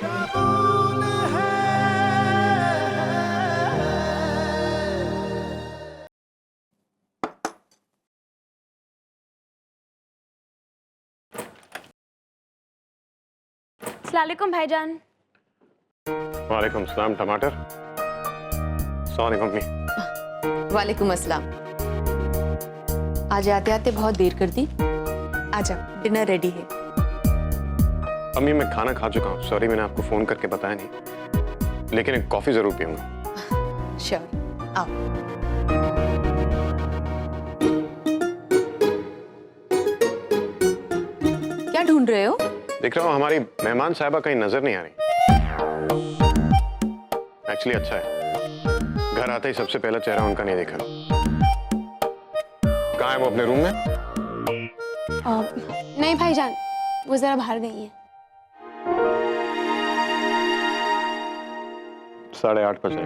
अस्सलामुअलैकुम भाईजान। वालेकुम सलाम टमाटर। Sorry mummy. वालेकुम अस्सलाम। आज आते आते बहुत देर कर दी। आजा, डिनर रेडी है। अम्मी मैं खाना खा चुका हूँ, सॉरी मैंने आपको फोन करके बताया नहीं, लेकिन एक कॉफी जरूर पीऊंगा। श्योर, आओ। क्या ढूंढ रहे हो? देख रहा हूँ हमारी मेहमान साहिबा कहीं नजर नहीं आ रही। एक्चुअली अच्छा है, घर आते ही सबसे पहला चेहरा उनका नहीं देखा। कहाँ है वो? अपने रूम में? नहीं भाईजान, वो जरा बाहर गई है। 8:30 बजे।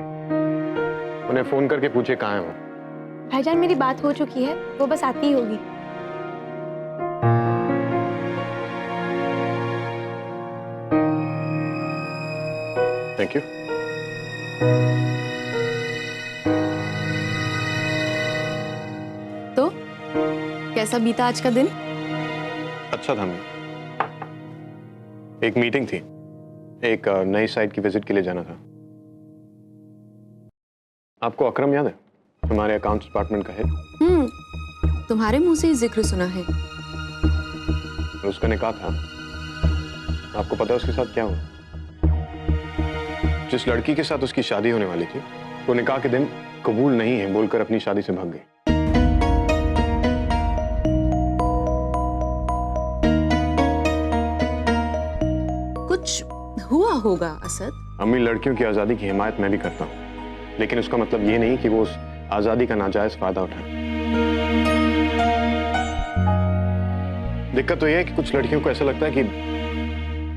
उन्हें फोन करके पूछे कहाँ है वो। भाईजान मेरी बात हो चुकी है, वो बस आती ही होगी। Thank you. तो कैसा बीता आज का दिन? अच्छा था। एक मीटिंग थी, एक नई साइट की विजिट के लिए जाना था। आपको अकरम याद है, हमारे अकाउंट्स डिपार्टमेंट का हेड? तुम्हारे मुंह से ही जिक्र सुना है। उसका निकाह था। आपको पता है उसके साथ क्या हुआ? जिस लड़की के साथ उसकी शादी होने वाली थी, वो निकाह के दिन कबूल नहीं है बोलकर अपनी शादी से भाग गई। कुछ हुआ होगा असद। अम्मी, लड़कियों की आजादी की हिमायत मैं भी करता हूँ, लेकिन उसका मतलब ये नहीं कि वो उस आजादी का नाजायज फायदा उठाए। दिक्कत तो यह है कि कुछ लड़कियों को ऐसा लगता है कि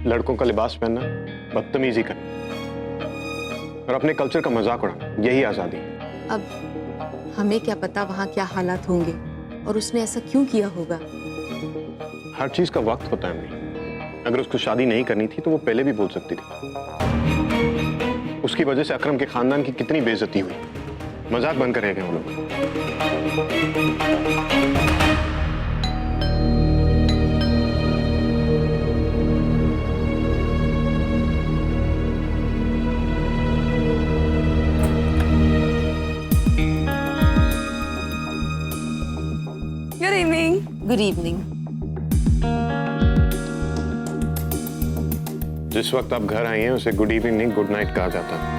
लड़कों का लिबास पहनना, बदतमीजी करना और अपने कल्चर का मजाक उड़ाना, यही आजादी है। अब हमें क्या पता वहां क्या हालात होंगे और उसने ऐसा क्यों किया होगा। हर चीज का वक्त होता है अम्मी। अगर उसको शादी नहीं करनी थी तो वो पहले भी बोल सकती थी। उसकी वजह से अकरम के खानदान की कितनी बेइज्जती हुई, मजाक बनकर रह गए वो लोग। Good evening. Good evening. जिस वक्त आप घर आई हैं उसे गुड इवनिंग नहीं, गुड नाइट कहा जाता है।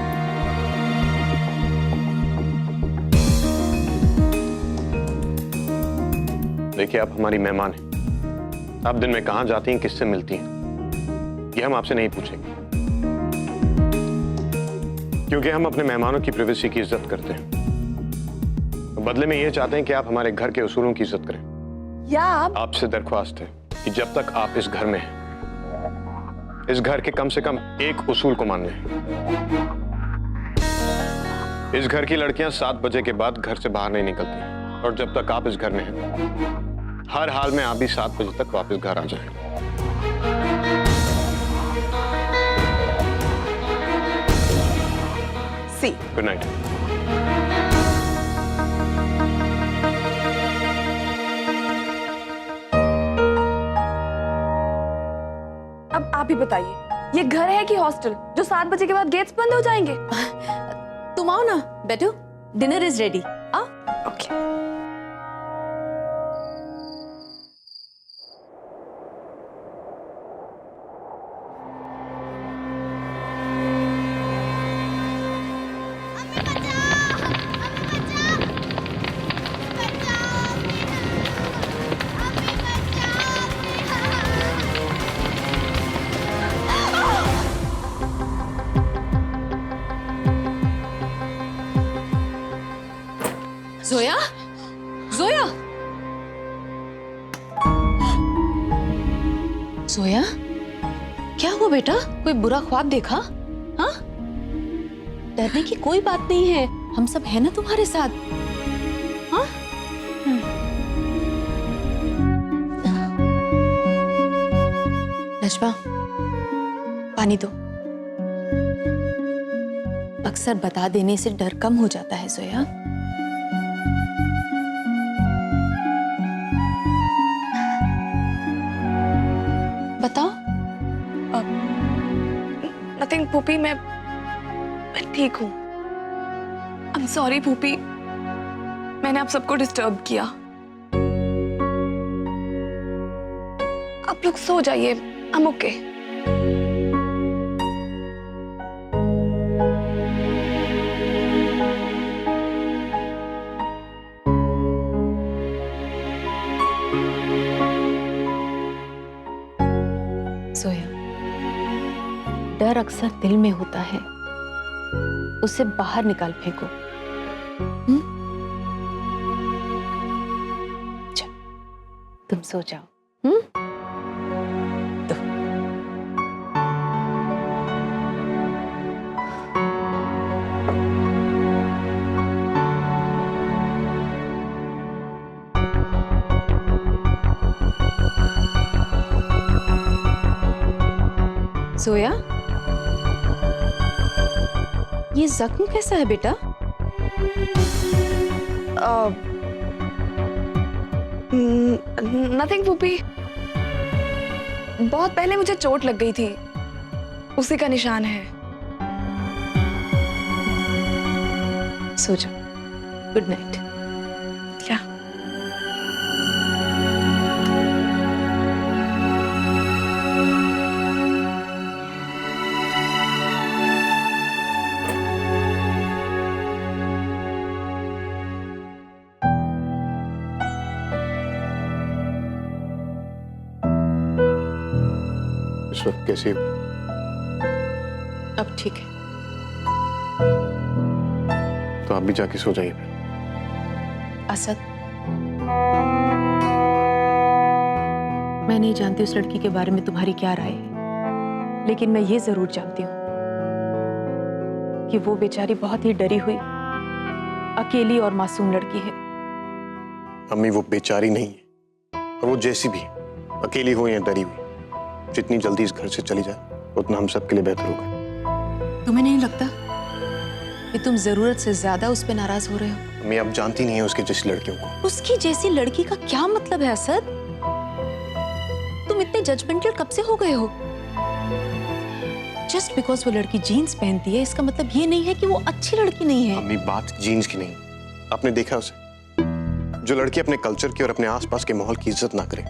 देखिए, आप हमारी मेहमान हैं। आप दिन में कहां जाती हैं, किससे मिलती हैं, ये हम आपसे नहीं पूछेंगे, क्योंकि हम अपने मेहमानों की प्राइवेसी की इज्जत करते हैं। तो बदले में ये चाहते हैं कि आप हमारे घर के उसूलों की इज्जत करें। या आपसे दरख्वास्त है कि जब तक आप इस घर में हैं, इस घर के कम से कम एक उसूल को मान लें। इस घर की लड़कियां 7 बजे के बाद घर से बाहर नहीं निकलती, और जब तक आप इस घर में हैं, हर हाल में आप भी 7 बजे तक वापस घर आ जाएं। सी गुड नाइट। अब आप ही बताइए, ये घर है कि हॉस्टल जो 7 बजे के बाद गेट्स बंद हो जाएंगे? तुम आओ ना, बैठो, डिनर इज रेडी। आओ। ओके। जोया, जोया, जोया, क्या हुआ बेटा? कोई बुरा ख्वाब देखा? हाँ? डरने की कोई बात नहीं है, हम सब है ना तुम्हारे साथ। हाँ? नजमा, पानी दो। अक्सर बता देने से डर कम हो जाता है जोया। बताओ। नथिंग फूफी, मैं ठीक हूँ। आई एम सॉरी फूफी, मैंने आप सबको डिस्टर्ब किया। आप लोग सो जाइए, आई एम ओके। जोया, डर अक्सर दिल में होता है, उसे बाहर निकाल फेंको। चल, तुम सो जाओ। जोया, ये जख्म कैसा है बेटा? नथिंग फूफी, बहुत पहले मुझे चोट लग गई थी, उसी का निशान है। सो जाओ। Good night. क्या? इस वक्त कैसी हो? अब ठीक है। तो आप भी जाके सो जाइए। असद, मैं नहीं जानती उस लड़की के बारे में तुम्हारी क्या राय है, लेकिन मैं ये जरूर जानती हूँ कि वो बेचारी बहुत ही डरी हुई, अकेली और मासूम लड़की है। अम्मी, वो बेचारी नहीं है, और वो जैसी भी है, अकेली हो या डरी हुई, जितनी जल्दी इस घर से चली जाए उतना हम सब के लिए बेहतर होगा। तुम्हें नहीं लगता कि तुम जरूरत से ज्यादा उस पर नाराज हो रहे हो? अम्मी, आप जानती नहीं है उसकी जैसी लड़कियों को। उसकी जैसी लड़की का क्या मतलब है असद? तुम इतने जजमेंटल कब से हो गए हो? जस्ट बिकॉज वो लड़की जीन्स पहनती है इसका मतलब ये नहीं है कि वो अच्छी लड़की नहीं है। अम्मी, बात जीन्स की नहीं, आपने देखा उसे? जो लड़की अपने कल्चर की और अपने आसपास के माहौल की इज्जत ना करे,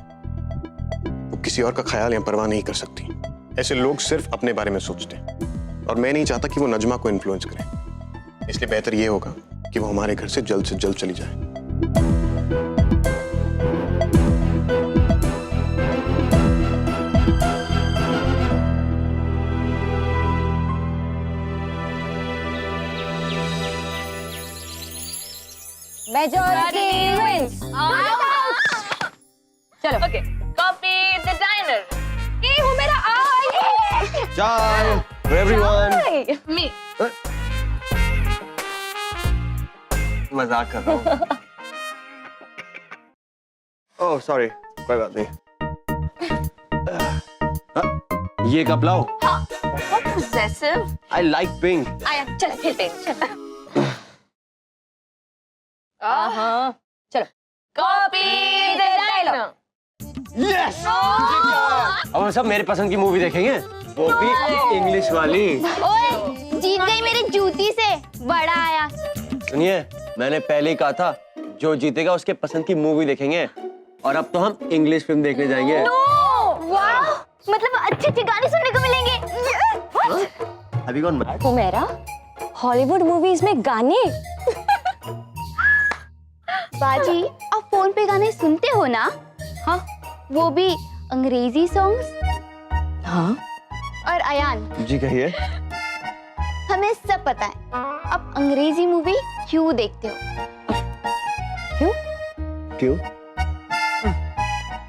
वो किसी और का ख्याल या परवाह नहीं कर सकती। ऐसे लोग सिर्फ अपने बारे में सोचते हैं, और मैं नहीं चाहता कि वो नजमा को इन्फ्लुएंस करें। इसलिए बेहतर ये होगा कि वो हमारे घर से जल्द चली जाए। Majority wins. चलो ओके, कॉपी द डाइनर। ये वो मेरा आई। Chai for everyone. मी मजाक कर रहा हूँ। ओह सॉरी, कोई बात नहीं। ये कप लाओ। How possessive. I like pink. आया, चलो खेलते हैं, चलो। चलो, कॉपी द डाइनर। Yes! अब हम सब मेरे पसंद की मूवी देखेंगे, वो भी इंग्लिश वाली। ओए, जीत गई मेरी जूती से, बड़ा आया। सुनिए, मैंने पहले ही कहा था जो जीतेगा उसके पसंद की मूवी देखेंगे, और अब तो हम इंग्लिश फिल्म देखने जाएंगे। वाह, मतलब अच्छे गाने सुनने को मिलेंगे। अभी कौन मैच? वो मेरा हॉलीवुड मूवीज में गाने। बाजी, आप फोन पे गाने सुनते हो ना? हाँ, वो भी अंग्रेजी सॉन्ग्स। हाँ, और अयान, जी कहिए। हमें सब पता है आप अंग्रेजी मूवी क्यों देखते हो। क्यों? क्यों?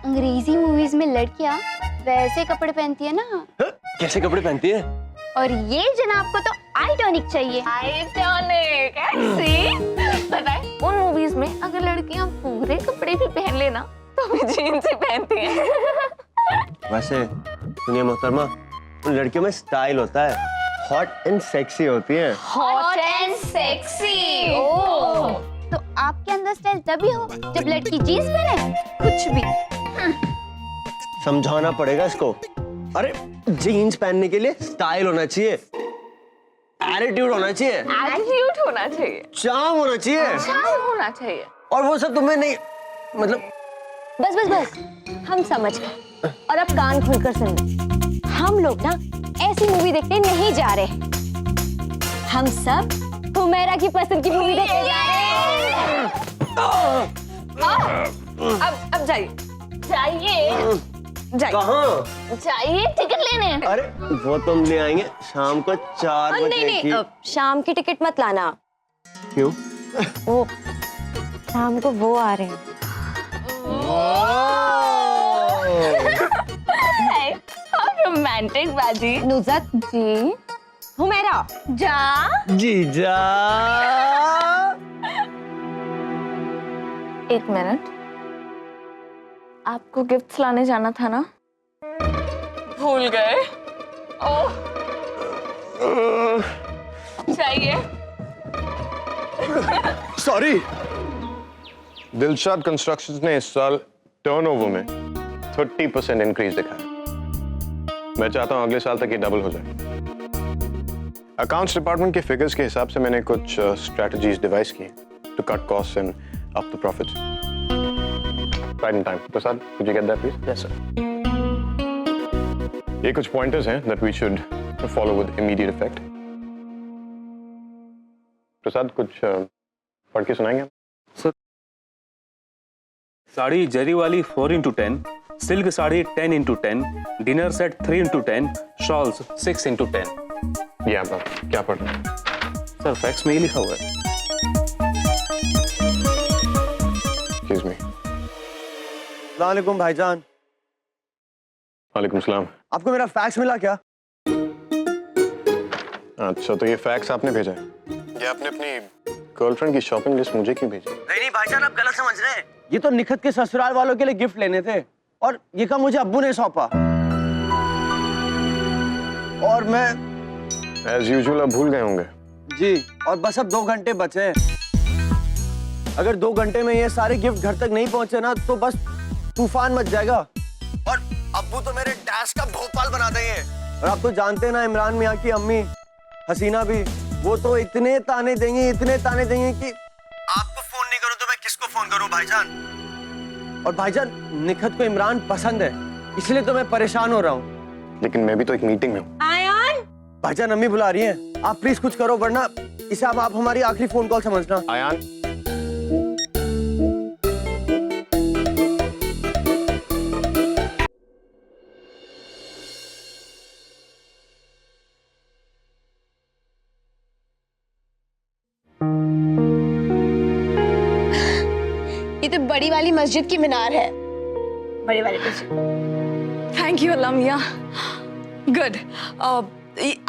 अंग्रेजी मूवीज में लड़कियां वैसे कपड़े पहनती है ना, हाँ? कैसे कपड़े पहनती है? और ये जनाब को तो आइटॉनिक चाहिए। आइटॉनिक, ऐसी पता है उन मूवीज में अगर लड़कियां पूरे कपड़े भी पहन लेना तो भी जीन्स ही पहनती हैं। वैसे सुनिए मोहतरमा, उन लड़कियों में स्टाइल होता है, हॉट एंड सेक्सी होती हैं। Hot and sexy. ओह, तो आपके अंदर स्टाइल तभी हो जब लड़की जीन्स पहने? कुछ भी। समझाना पड़ेगा इसको। अरे जीन्स पहनने के लिए स्टाइल होना चाहिए, एटीट्यूड होना चाहिए, एटीट्यूड होना चाहिए, चार्म होना चाहिए, चार्म होना चाहिए। और वो सब तुम्हें नहीं, मतलब बस बस बस, हम समझ गए। और अब कान खोलकर सुन लो, हम लोग ना ऐसी मूवी देखने नहीं जा रहे, हम सब हुमैरा की पसंद की मूवी देखने जा रहे हैं। अब जाइए जाइए जाइए कहाँ? जाइए, टिकट लेने। अरे वो तुम ले आएंगे शाम को 4 बजे नहीं की। नहीं, शाम की टिकट मत लाना। क्यों? वो शाम को वो आ रहे हैं। रोमांटिक बाजी। नुज़त जी, हुमैरा जा जीजा। एक मिनट, आपको गिफ्ट्स लाने जाना था ना? भूल गए? ओह, चाहिए? सॉरी। दिलशाद कंस्ट्रक्शंस ने इस साल टर्नओवर में 30% इंक्रीज दिखाया। मैं चाहता हूं अगले साल तक ये डबल हो जाए। अकाउंट्स डिपार्टमेंट के फिगर्स के हिसाब से मैंने कुछ स्ट्रेटजीज डिवाइस की to cut costs and up the profits. Right in time. Prasad, could you get that please? Yes sir. ये कुछ पॉइंटर्स हैं that we should follow with immediate effect. प्रसाद, कुछ पढ़ के सुनाएंगे? साड़ी जरी वाली 4x10, silk sari 10x10, dinner set 3x10, shawls 6x10। ये आप क्या पढ़ रहे हैं? सर फैक्स में ही लिखा हुआ है। Excuse me. अस्सलाम वालेकुम भाईजान। वालेकुम सलाम। आपको मेरा फैक्स मिला क्या? अच्छा, तो ये फैक्स आपने भेजा है? ये आपने अपनी गर्लफ्रेंड की शॉपिंग लिस्ट मुझे क्यों भेजी? नहीं भाईजान, आप गलत समझ रहे हैं। ये तो निखत के ससुराल वालों के लिए गिफ्ट लेने थे और ये काम मुझे अब्बू ने सौंपा। और मैं एज यूजुअल आप भूल गए होंगे। जी, और बस अब 2 घंटे बचे हैं। अगर 2 घंटे में ये सारे गिफ्ट घर तक नहीं पहुंचे ना तो बस तूफान मच जाएगा और अब्बू तो मेरे डैश का भोपाल बना देंगे। और आप तो जानते हैं ना, इमरान मियाँ की अम्मी हसीना भी, वो तो इतने ताने देंगी कि आपको फोन नहीं करूं तो मैं किसको फोन करूं भाईजान। और भाईजान, निखत को इमरान पसंद है, इसलिए तो मैं परेशान हो रहा हूँ। लेकिन मैं भी तो एक मीटिंग में हूँ। आयान, भाईजान अम्मी बुला रही हैं, आप प्लीज कुछ करो वरना इसे आप हमारी आखिरी फोन कॉल समझना। आयान, ये तो बड़ी वाली मस्जिद की मीनार है। बड़ी वाली मस्जिद। थैंक यू अल्लाह मियाँ। गुड।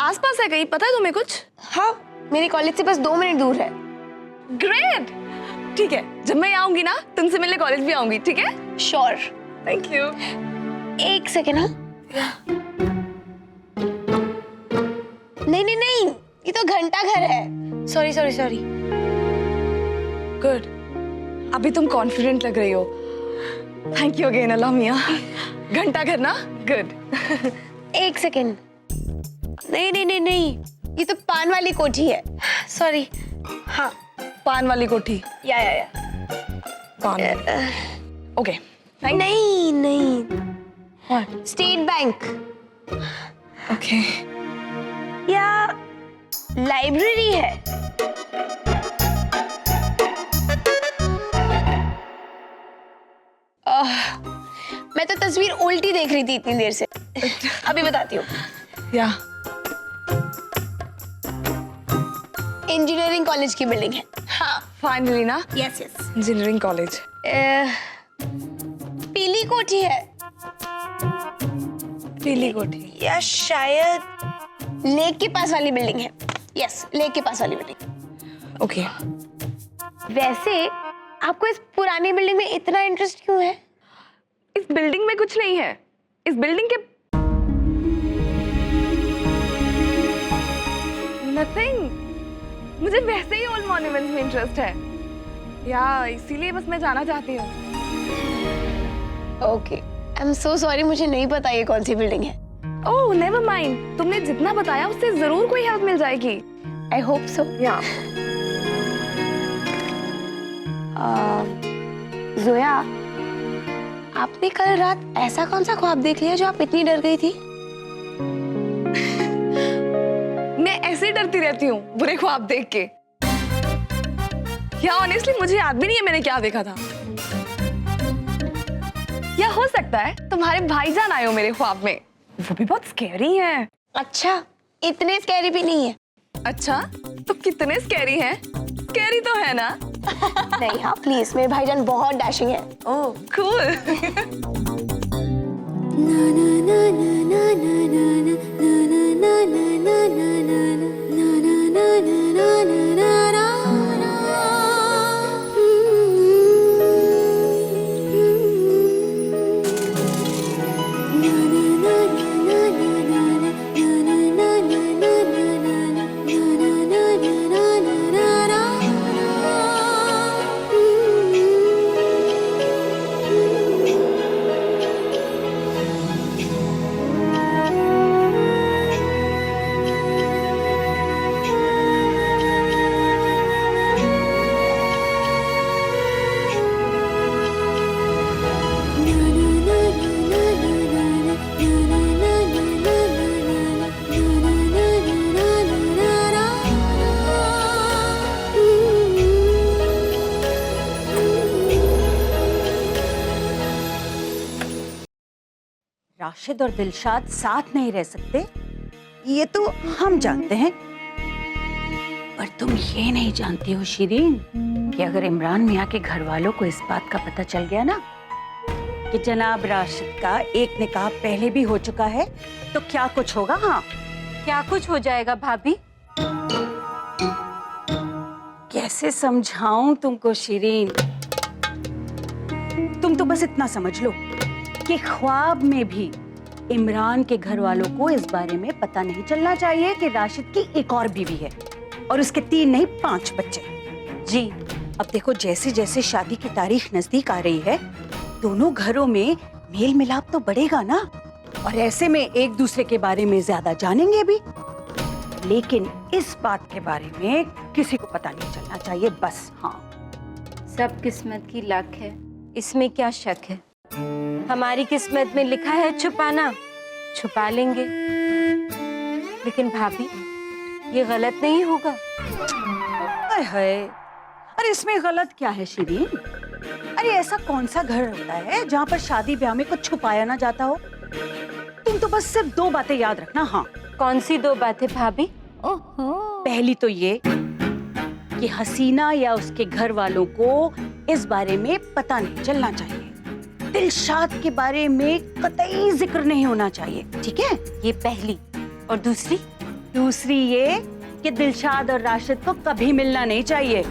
आसपास है कहीं, पता है तुम्हें कुछ? हाँ, मेरे कॉलेज से बस 2 मिनट दूर है। ग्रेट। ठीक है, जब मैं आऊंगी ना तुमसे मिलने कॉलेज भी आऊंगी, ठीक है? श्योर। Thank you. 1 सेकेंड। हाँ, नहीं नहीं नहीं, ये तो घंटा घर है। Sorry sorry sorry. गुड, अभी तुम कॉन्फिडेंट लग रही हो। थैंक यू अगेन अल्लाह मियाँ। घंटा घर ना? गुड। 1 सेकेंड। नहीं नहीं नहीं नहीं, ये तो पान वाली कोठी है। सॉरी। हाँ, पान वाली कोठी। या पान। ओके, नहीं नहीं, स्टेट बैंक ओके। या लाइब्रेरी है। मैं तो तस्वीर उल्टी देख रही थी इतनी देर से। अभी बताती हूँ। या इंजीनियरिंग कॉलेज की बिल्डिंग है। हाँ, फाइनली ना? Yes yes. Engineering college. पीली कोठी है पीली कोठी। या शायद लेक के पास वाली बिल्डिंग है। यस, लेक के पास वाली बिल्डिंग। ओके। वैसे आपको इस पुरानी बिल्डिंग में इतना इंटरेस्ट क्यों है? इस बिल्डिंग में कुछ नहीं है। इस बिल्डिंग के मुझे वैसे ही ओल्ड मॉन्यूमेंट्स में इंटरेस्ट है या इसीलिए बस मैं जाना चाहती हूँ। Okay, I am so sorry, मुझे नहीं पता ये कौन सी बिल्डिंग है। ओह नेवर माइंड, तुमने जितना बताया उससे जरूर कोई हेल्प मिल जाएगी। I hope so. या जोया, आपने कल रात ऐसा कौन सा ख्वाब देख लिया जो आप इतनी डर गई थी? मैं ऐसे ही डरती रहती हूँ बुरे ख्वाब देख के। या ऑनेस्टली मुझे याद भी नहीं है मैंने क्या देखा था। या हो सकता है तुम्हारे भाईजान आए हो मेरे ख्वाब में, वो भी बहुत स्कैरी हैं। अच्छा, इतने स्कैरी भी नहीं है। अच्छा तो कितने स्कैरी हैं? स्कैरी तो है ना? नहीं हाँ प्लीज, मेरे भाईजान बहुत डैशिंग है। ओह कूल। राशिद और दिलशाद साथ नहीं रह सकते, ये तो हम जानते हैं। पर तुम ये नहीं जानती हो शिरीन कि अगर इमरान मियाँ के घर वालों को इस बात का पता चल गया ना कि जनाब राशिद का एक निकाह पहले भी हो चुका है, तो क्या कुछ होगा। हाँ, क्या कुछ हो जाएगा भाभी। कैसे समझाऊं तुमको शिरीन। तुम तो बस इतना समझ लो कि ख्वाब में भी इमरान के घर वालों को इस बारे में पता नहीं चलना चाहिए कि राशिद की एक और बीवी है और उसके 3 नहीं 5 बच्चे। जी अब देखो, जैसे जैसे शादी की तारीख नजदीक आ रही है, दोनों घरों में मेल मिलाप तो बढ़ेगा ना, और ऐसे में एक दूसरे के बारे में ज्यादा जानेंगे भी। लेकिन इस बात के बारे में किसी को पता नहीं चलना चाहिए बस। हाँ, सब किस्मत की लक है, इसमें क्या शक है। हमारी किस्मत में लिखा है छुपाना, छुपा लेंगे। लेकिन भाभी, ये गलत नहीं होगा। हाय हाय, अरे इसमें गलत क्या है शिरीन। अरे ऐसा कौन सा घर होता है जहाँ पर शादी ब्याह में कुछ छुपाया ना जाता हो। तुम तो बस सिर्फ 2 बातें याद रखना। हाँ, कौन सी 2 बातें भाभी? पहली तो ये कि हसीना या उसके घर वालों को इस बारे में पता नहीं चलना चाहिए। दिलशाद के बारे में कतई जिक्र नहीं होना चाहिए, ठीक है। ये पहली। और दूसरी? दूसरी ये कि दिलशाद और राशिद को कभी मिलना नहीं चाहिए।